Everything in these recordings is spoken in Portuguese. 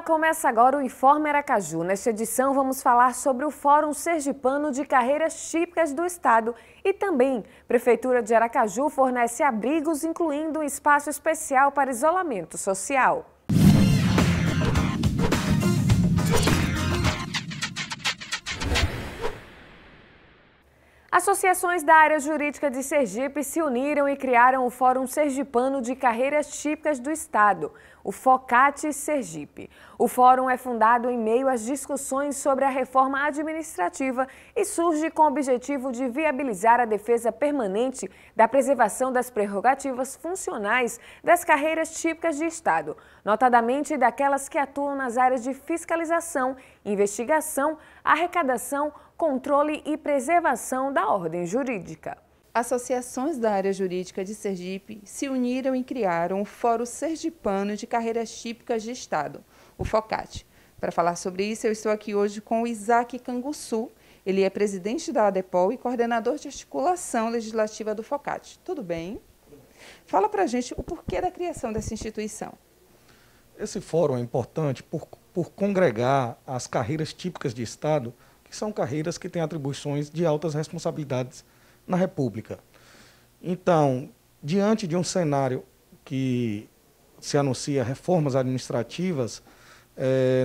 Olá, começa agora o Informe Aracaju. Nesta edição vamos falar sobre o Fórum Sergipano de Carreiras Típicas do Estado e também Prefeitura de Aracaju fornece abrigos, incluindo um espaço especial para isolamento social. Associações da área jurídica de Sergipe se uniram e criaram o Fórum Sergipano de Carreiras Típicas do Estado, o FOCAT Sergipe. O fórum é fundado em meio às discussões sobre a reforma administrativa e surge com o objetivo de viabilizar a defesa permanente da preservação das prerrogativas funcionais das carreiras típicas de Estado, notadamente daquelas que atuam nas áreas de fiscalização, investigação, arrecadação, controle e preservação da ordem jurídica. Associações da área jurídica de Sergipe se uniram e criaram o Fórum Sergipano de Carreiras Típicas de Estado, o FOCAT. Para falar sobre isso, eu estou aqui hoje com o Isaac Canguçu. Ele é presidente da ADEPOL e coordenador de articulação legislativa do FOCAT. Tudo bem? Fala para a gente o porquê da criação dessa instituição. Esse fórum é importante por congregar as carreiras típicas de Estado, que são carreiras que têm atribuições de altas responsabilidades na República. Então, diante de um cenário que se anuncia reformas administrativas,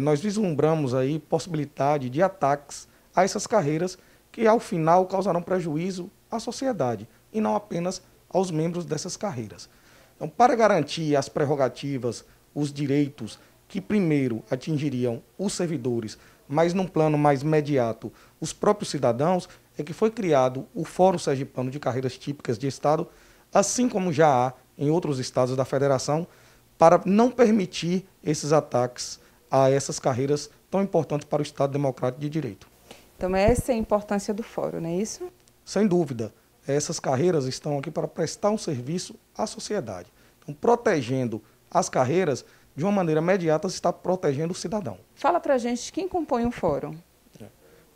nós vislumbramos aí possibilidade de ataques a essas carreiras que, ao final, causarão prejuízo à sociedade e não apenas aos membros dessas carreiras. Então, para garantir as prerrogativas, os direitos que primeiro atingiriam os servidores, mas num plano mais imediato, os próprios cidadãos, é que foi criado o Fórum Sergipano de Carreiras Típicas de Estado, assim como já há em outros estados da federação, para não permitir esses ataques a essas carreiras tão importantes para o Estado Democrático de Direito. Então, essa é a importância do fórum, não é isso? Sem dúvida. Essas carreiras estão aqui para prestar um serviço à sociedade. Então, protegendo as carreiras, de uma maneira imediata, se está protegendo o cidadão. Fala para a gente quem compõe o fórum.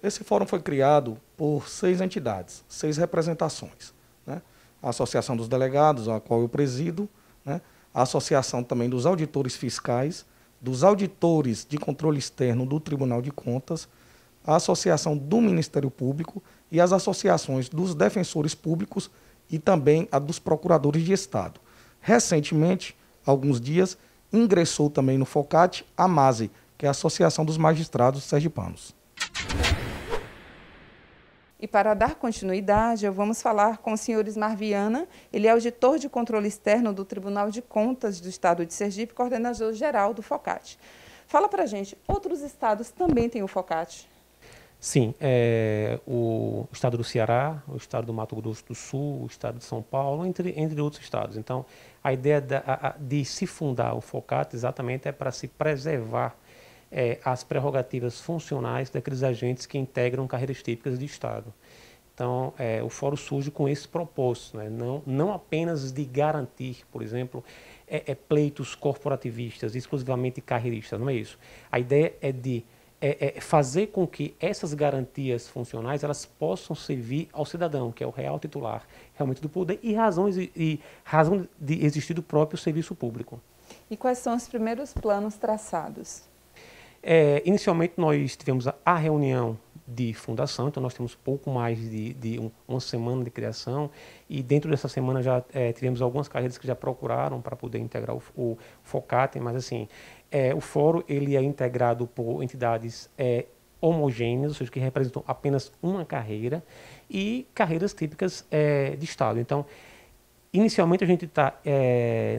Esse fórum foi criado por 6 entidades, 6 representações, né? A Associação dos Delegados, a qual eu presido, né? A Associação também dos Auditores Fiscais, dos Auditores de Controle Externo do Tribunal de Contas, a Associação do Ministério Público e as associações dos Defensores Públicos e também a dos Procuradores de Estado. Recentemente, há alguns dias, ingressou também no FOCAT a MASE, que é a Associação dos Magistrados Sergipanos. E para dar continuidade, vamos falar com o senhor Ismar Viana. Ele é auditor de controle externo do Tribunal de Contas do Estado de Sergipe, coordenador-geral do FOCAT. Fala para a gente, outros estados também têm o FOCAT? Sim, o estado do Ceará, o estado do Mato Grosso do Sul, o estado de São Paulo, entre outros estados. Então, a ideia de se fundar o FOCAT exatamente é para se preservar as prerrogativas funcionais daqueles agentes que integram carreiras típicas de Estado. Então, o fórum surge com esse propósito, né? Não apenas de garantir, por exemplo, pleitos corporativistas, exclusivamente carreiristas, não é isso. A ideia é de fazer com que essas garantias funcionais elas possam servir ao cidadão, que é o real titular realmente do poder e razão de existir do próprio serviço público. E quais são os primeiros planos traçados? Inicialmente nós tivemos a reunião de fundação, então nós temos pouco mais de uma semana de criação e dentro dessa semana já tivemos algumas carreiras que já procuraram para poder integrar o FOCAT, mas assim, o fórum ele é integrado por entidades homogêneas, ou seja, que representam apenas uma carreira e carreiras típicas de Estado. Então, inicialmente a gente está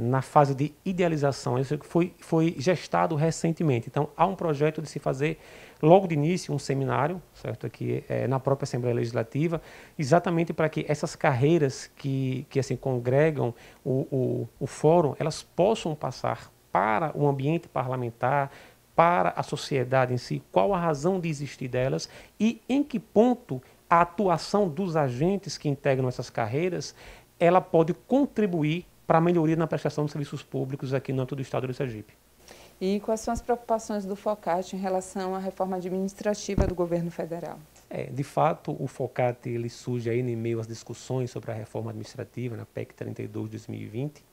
na fase de idealização, isso foi gestado recentemente. Então, há um projeto de se fazer logo de início um seminário, certo, aqui na própria Assembleia Legislativa, exatamente para que essas carreiras que assim congregam o fórum, elas possam passar para o ambiente parlamentar, para a sociedade em si, qual a razão de existir delas e em que ponto a atuação dos agentes que integram essas carreiras ela pode contribuir para a melhoria na prestação de serviços públicos aqui no âmbito do Estado de Sergipe. E quais são as preocupações do FOCAT em relação à reforma administrativa do governo federal? De fato, o FOCAT ele surge aí em meio às discussões sobre a reforma administrativa, na PEC 32 de 2020,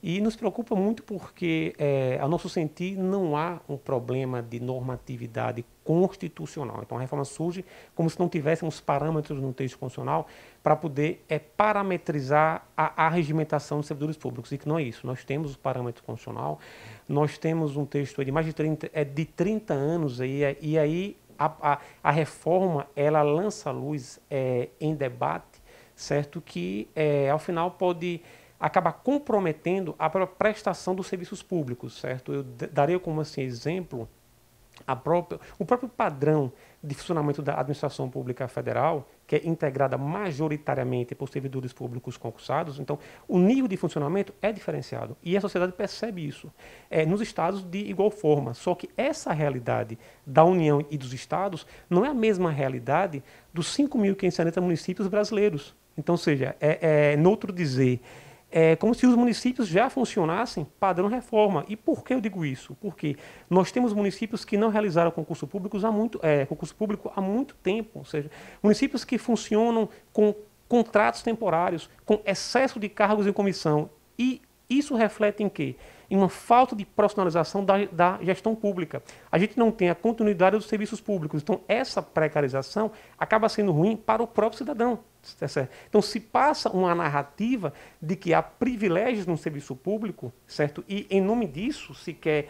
E nos preocupa muito porque, a nosso sentir, não há um problema de normatividade constitucional. Então, a reforma surge como se não tivéssemos parâmetros no texto constitucional para poder parametrizar a regimentação dos servidores públicos. E que não é isso. Nós temos o parâmetro constitucional, nós temos um texto de mais de 30 anos, e aí a reforma ela lança a luz em debate, certo? Que, ao final, pode acaba comprometendo a própria prestação dos serviços públicos, certo? Eu daria como assim, exemplo o próprio padrão de funcionamento da administração pública federal, que é integrada majoritariamente por servidores públicos concursados. Então, o nível de funcionamento é diferenciado e a sociedade percebe isso nos estados de igual forma. Só que essa realidade da União e dos estados não é a mesma realidade dos 5.540 municípios brasileiros. Então, ou seja, no outro dizer, é como se os municípios já funcionassem padrão reforma. E por que eu digo isso? Porque nós temos municípios que não realizaram concurso público há muito tempo, ou seja, municípios que funcionam com contratos temporários, com excesso de cargos em comissão. E isso reflete em quê? Em uma falta de profissionalização da gestão pública. A gente não tem a continuidade dos serviços públicos. Então, essa precarização acaba sendo ruim para o próprio cidadão. Certo? Então, se passa uma narrativa de que há privilégios no serviço público, certo? E, em nome disso, se quer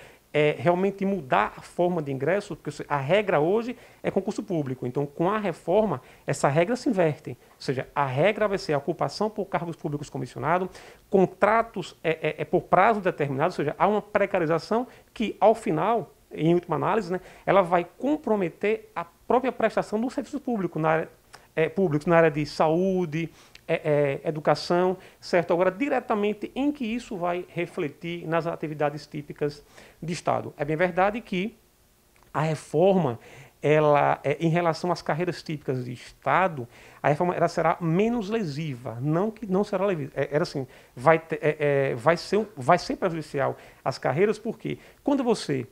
realmente mudar a forma de ingresso, porque a regra hoje é concurso público. Então, com a reforma, essa regra se inverte. Ou seja, a regra vai ser a ocupação por cargos públicos comissionados, contratos por prazo determinado, ou seja, há uma precarização que, ao final, em última análise, né, ela vai comprometer a própria prestação do serviço público públicos na área de saúde, educação, certo? Agora, diretamente em que isso vai refletir nas atividades típicas de Estado. É bem verdade que a reforma, em relação às carreiras típicas de Estado, a reforma ela será menos lesiva, não que não será lesiva. Vai ser prejudicial às carreiras, porque quando você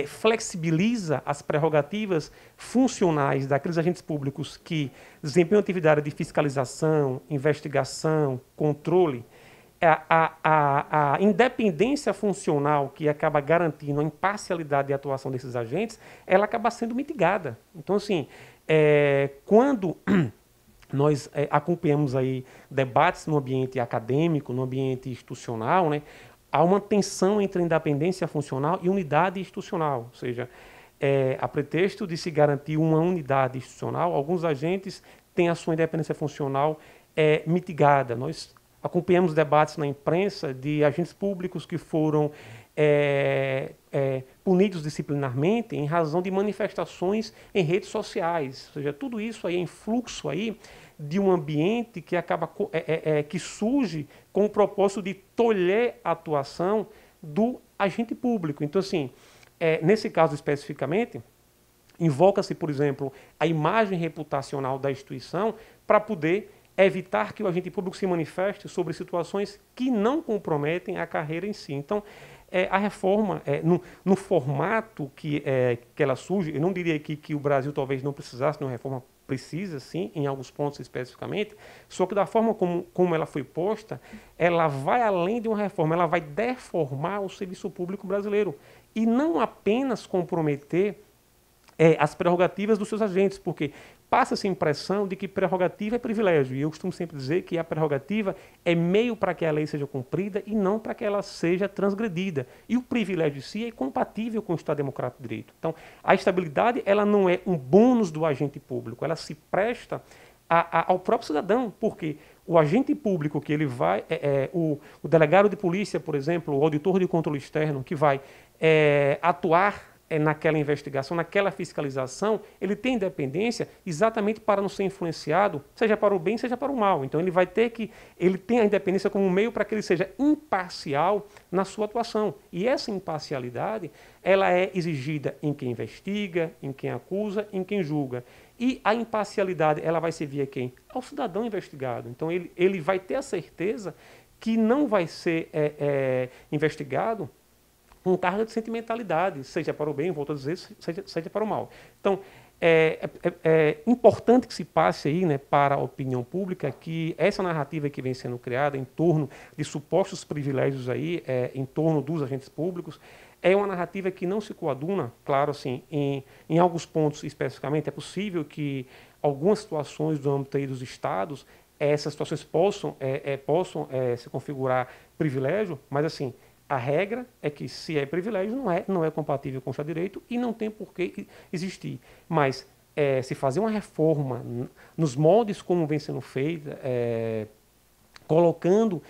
flexibiliza as prerrogativas funcionais daqueles agentes públicos que desempenham atividade de fiscalização, investigação, controle, a independência funcional que acaba garantindo a imparcialidade de atuação desses agentes, ela acaba sendo mitigada. Então, assim, quando nós acompanhamos aí debates no ambiente acadêmico, no ambiente institucional, né, há uma tensão entre independência funcional e unidade institucional, ou seja, a pretexto de se garantir uma unidade institucional, alguns agentes têm a sua independência funcional mitigada. Nós acompanhamos debates na imprensa de agentes públicos que foram punidos disciplinarmente em razão de manifestações em redes sociais, ou seja, tudo isso aí é influxo aí de um ambiente que acaba que surge com o propósito de tolher a atuação do agente público. Então, assim, nesse caso especificamente, invoca-se, por exemplo, a imagem reputacional da instituição para poder evitar que o agente público se manifeste sobre situações que não comprometem a carreira em si. Então, a reforma, no formato que ela surge, eu não diria aqui que o Brasil talvez não precisasse de uma reforma, precisa, sim, em alguns pontos especificamente, só que da forma como ela foi posta, ela vai além de uma reforma, ela vai deformar o serviço público brasileiro e não apenas comprometer as prerrogativas dos seus agentes, porque passa-se a impressão de que prerrogativa é privilégio, e eu costumo sempre dizer que a prerrogativa é meio para que a lei seja cumprida e não para que ela seja transgredida. E o privilégio em si é compatível com o Estado Democrático de Direito. Então, a estabilidade ela não é um bônus do agente público, ela se presta ao próprio cidadão, porque o agente público que ele vai, o delegado de polícia, por exemplo, o auditor de controle externo, que vai atuar naquela investigação, naquela fiscalização, ele tem independência exatamente para não ser influenciado, seja para o bem, seja para o mal. Então ele tem a independência como um meio para que ele seja imparcial na sua atuação. E essa imparcialidade, ela é exigida em quem investiga, em quem acusa, em quem julga. E a imparcialidade, ela vai servir a quem? Ao cidadão investigado. Então ele vai ter a certeza que não vai ser investigado com carga de sentimentalidade, seja para o bem, volto a dizer, seja para o mal. Então, é importante que se passe aí, né, para a opinião pública que essa narrativa que vem sendo criada em torno de supostos privilégios aí, em torno dos agentes públicos, é uma narrativa que não se coaduna, claro, assim, em alguns pontos especificamente. É possível que algumas situações do âmbito aí dos estados, essas situações possam se configurar privilégio, mas assim, a regra é que se é privilégio, não é compatível com o Estado de Direito e não tem por que existir. Mas se fazer uma reforma nos moldes como vem sendo feita, colocando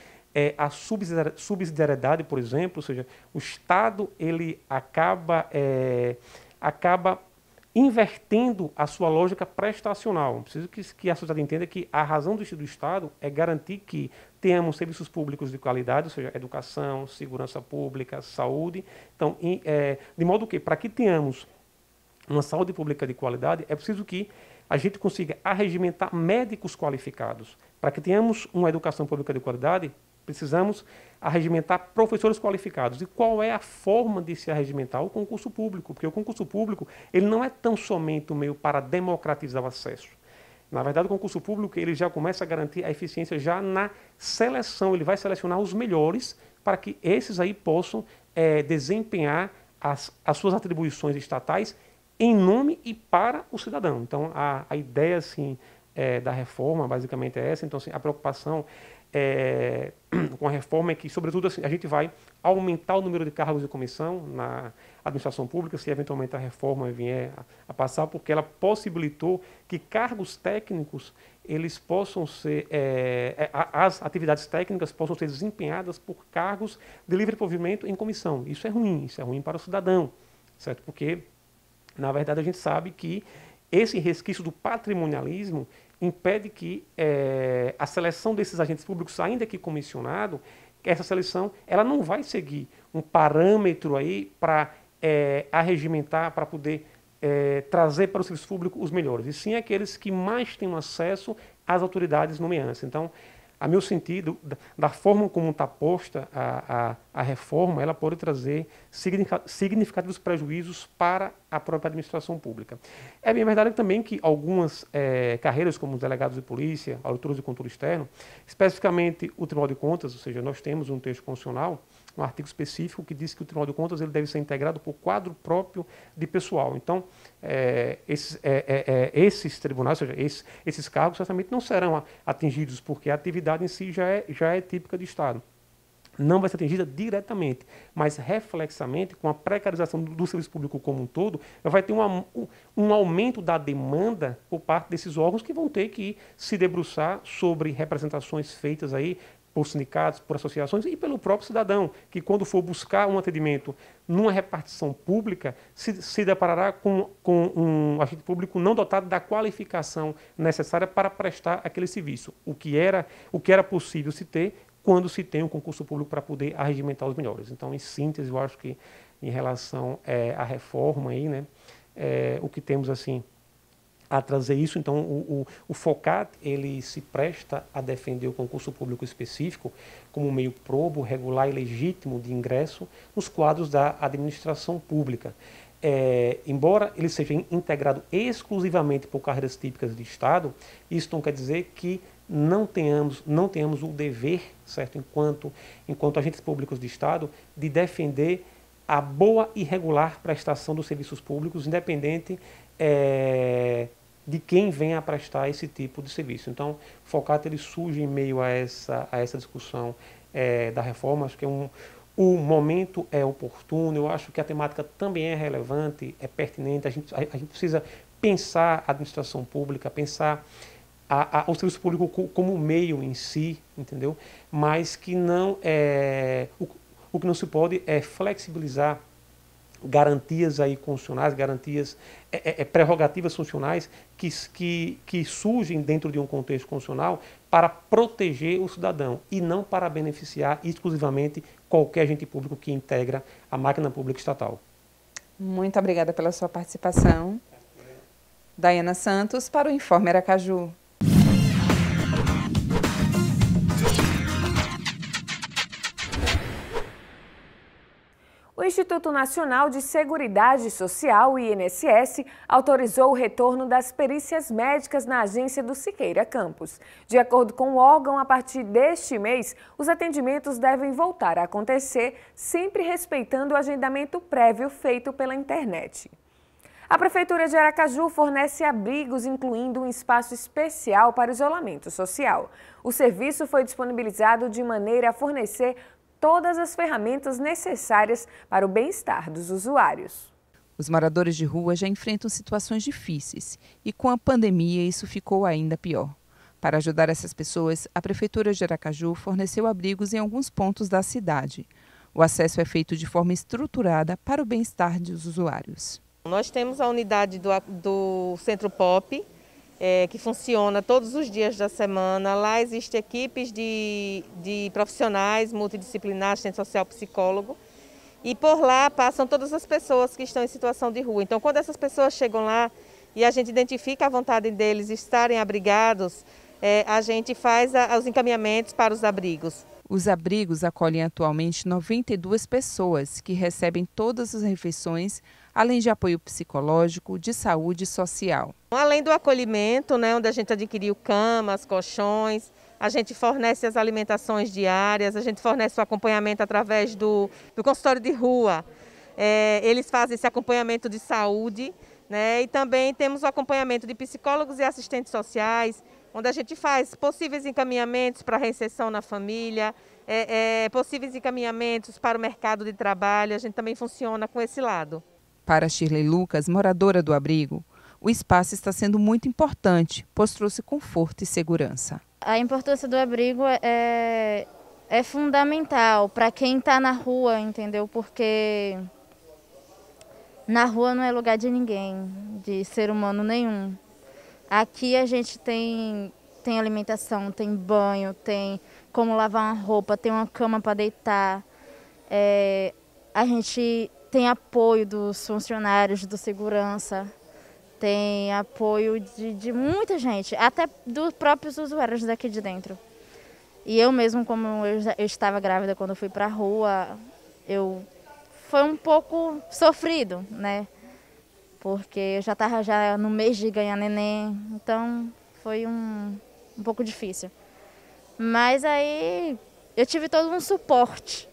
a subsidiariedade, por exemplo, ou seja, o Estado ele acaba invertendo a sua lógica prestacional. Preciso que a sociedade entenda que a razão do Estado é garantir que tenhamos serviços públicos de qualidade, ou seja, educação, segurança pública, saúde. Então, de modo que, para que tenhamos uma saúde pública de qualidade, é preciso que a gente consiga arregimentar médicos qualificados. Para que tenhamos uma educação pública de qualidade, precisamos arregimentar professores qualificados. E qual é a forma de se arregimentar? O concurso público, porque o concurso público ele não é tão somente um meio para democratizar o acesso. Na verdade, o concurso público ele já começa a garantir a eficiência já na seleção. Ele vai selecionar os melhores para que esses aí possam desempenhar as suas atribuições estatais em nome e para o cidadão. Então, a ideia assim, da reforma basicamente é essa. Então, assim, a preocupação com a reforma é que, sobretudo, assim, a gente vai aumentar o número de cargos de comissão na administração pública, se eventualmente a reforma vier a passar, porque ela possibilitou que cargos técnicos eles possam ser, as atividades técnicas possam ser desempenhadas por cargos de livre provimento em comissão. Isso é ruim para o cidadão, certo? Porque, na verdade, a gente sabe que esse resquício do patrimonialismo impede que a seleção desses agentes públicos, ainda que comissionado, essa seleção ela não vai seguir um parâmetro aí para arregimentar, para poder trazer para o serviço público os melhores, e sim aqueles que mais têm acesso às autoridades nomeantes. Então, a meu sentido, da forma como está posta a reforma, ela pode trazer significativos prejuízos para a própria administração pública. É bem verdade também que algumas carreiras, como os delegados de polícia, auditores de controle externo, especificamente o Tribunal de Contas, ou seja, nós temos um texto constitucional, um artigo específico que diz que o Tribunal de Contas ele deve ser integrado por quadro próprio de pessoal. Então, esses tribunais, ou seja, esses cargos, certamente não serão atingidos, porque a atividade em si já é típica de Estado. Não vai ser atingida diretamente, mas reflexamente, com a precarização do serviço público como um todo, vai ter um aumento da demanda por parte desses órgãos que vão ter que se debruçar sobre representações feitas aí por sindicatos, por associações e pelo próprio cidadão, que quando for buscar um atendimento numa repartição pública, se deparará com um agente público não dotado da qualificação necessária para prestar aquele serviço, o que era possível se ter quando se tem um concurso público para poder arregimentar os melhores. Então, em síntese, eu acho que em relação à reforma, aí, né, o que temos assim a trazer isso, então o FOCAT ele se presta a defender o concurso público específico como um meio probo, regular e legítimo de ingresso nos quadros da administração pública. Embora ele seja integrado exclusivamente por carreiras típicas de Estado, isso não quer dizer que não tenhamos o dever, certo, enquanto agentes públicos de Estado, de defender a boa e regular prestação dos serviços públicos, independente de quem venha a prestar esse tipo de serviço. Então, o FOCAT ele surge em meio a essa discussão da reforma. Acho que o momento é oportuno, eu acho que a temática também é relevante, é pertinente. A gente precisa pensar a administração pública, pensar o serviço público como meio em si, entendeu? Mas que não o que não se pode é flexibilizar garantias aí constitucionais, garantias, prerrogativas funcionais que surgem dentro de um contexto constitucional para proteger o cidadão e não para beneficiar exclusivamente qualquer agente público que integra a máquina pública estatal. Muito obrigada pela sua participação. Daiana Santos para o Informe Aracaju. O O Instituto Nacional de Seguridade Social, INSS, autorizou o retorno das perícias médicas na agência do Siqueira Campos. De acordo com o órgão, a partir deste mês, os atendimentos devem voltar a acontecer, sempre respeitando o agendamento prévio feito pela internet. A Prefeitura de Aracaju fornece abrigos, incluindo um espaço especial para isolamento social. O serviço foi disponibilizado de maneira a fornecer todas as ferramentas necessárias para o bem-estar dos usuários. Os moradores de rua já enfrentam situações difíceis e com a pandemia isso ficou ainda pior. Para ajudar essas pessoas, a Prefeitura de Aracaju forneceu abrigos em alguns pontos da cidade. O acesso é feito de forma estruturada para o bem-estar dos usuários. Nós temos a unidade do Centro Pop, que funciona todos os dias da semana. Lá existem equipes de profissionais multidisciplinares, assistente social, psicólogo. E por lá passam todas as pessoas que estão em situação de rua. Então, quando essas pessoas chegam lá e a gente identifica a vontade deles estarem abrigados, a gente faz os encaminhamentos para os abrigos. Os abrigos acolhem atualmente 92 pessoas que recebem todas as refeições, além de apoio psicológico, de saúde social. Além do acolhimento, onde a gente adquiriu camas, colchões, a gente fornece as alimentações diárias, a gente fornece o acompanhamento através do consultório de rua. Eles fazem esse acompanhamento de saúde, e também temos o acompanhamento de psicólogos e assistentes sociais, onde a gente faz possíveis encaminhamentos para a reinserção na família, possíveis encaminhamentos para o mercado de trabalho. A gente também funciona com esse lado. Para Shirley Lucas, moradora do abrigo, o espaço está sendo muito importante, pois trouxe conforto e segurança. A importância do abrigo é fundamental para quem está na rua, entendeu? Porque na rua não é lugar de ninguém, de ser humano nenhum. Aqui a gente tem alimentação, tem banho, tem como lavar uma roupa, tem uma cama para deitar. A gente tem apoio dos funcionários, do segurança, tem apoio de muita gente, até dos próprios usuários daqui de dentro. E eu mesmo, como eu estava grávida quando eu fui para a rua, foi um pouco sofrido, porque eu já estava no mês de ganhar neném, então foi um pouco difícil. Mas aí eu tive todo um suporte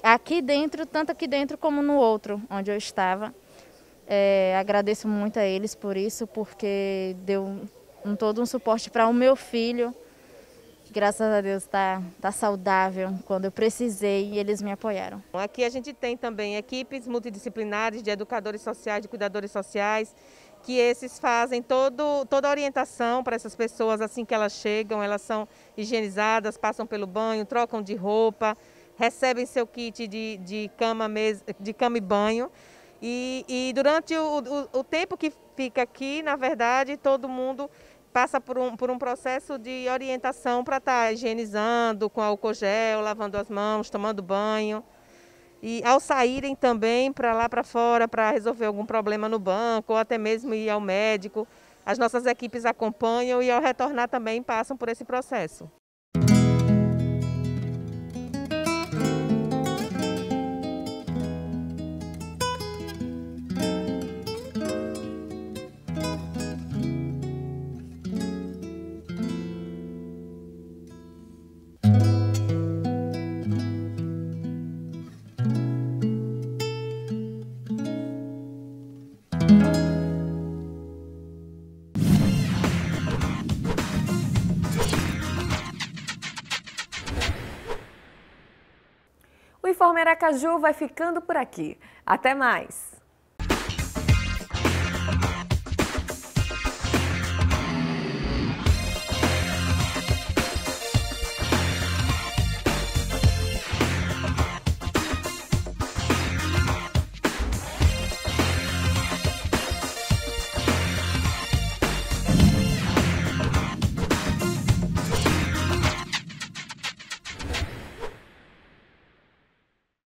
aqui dentro, tanto aqui dentro como no outro, onde eu estava. Agradeço muito a eles por isso, porque deu todo um suporte para o meu filho. Graças a Deus está saudável. Quando eu precisei, eles me apoiaram. Aqui a gente tem também equipes multidisciplinares de educadores sociais, de cuidadores sociais, que esses fazem toda a orientação para essas pessoas assim que elas chegam. Elas são higienizadas, passam pelo banho, trocam de roupa, recebem seu kit de cama e banho. E durante o tempo que fica aqui, na verdade, todo mundo passa por um processo de orientação para estar higienizando com álcool gel, lavando as mãos, tomando banho. E ao saírem também para lá para fora para resolver algum problema no banco ou até mesmo ir ao médico, as nossas equipes acompanham e ao retornar também passam por esse processo. O Informe Aracaju vai ficando por aqui. Até mais!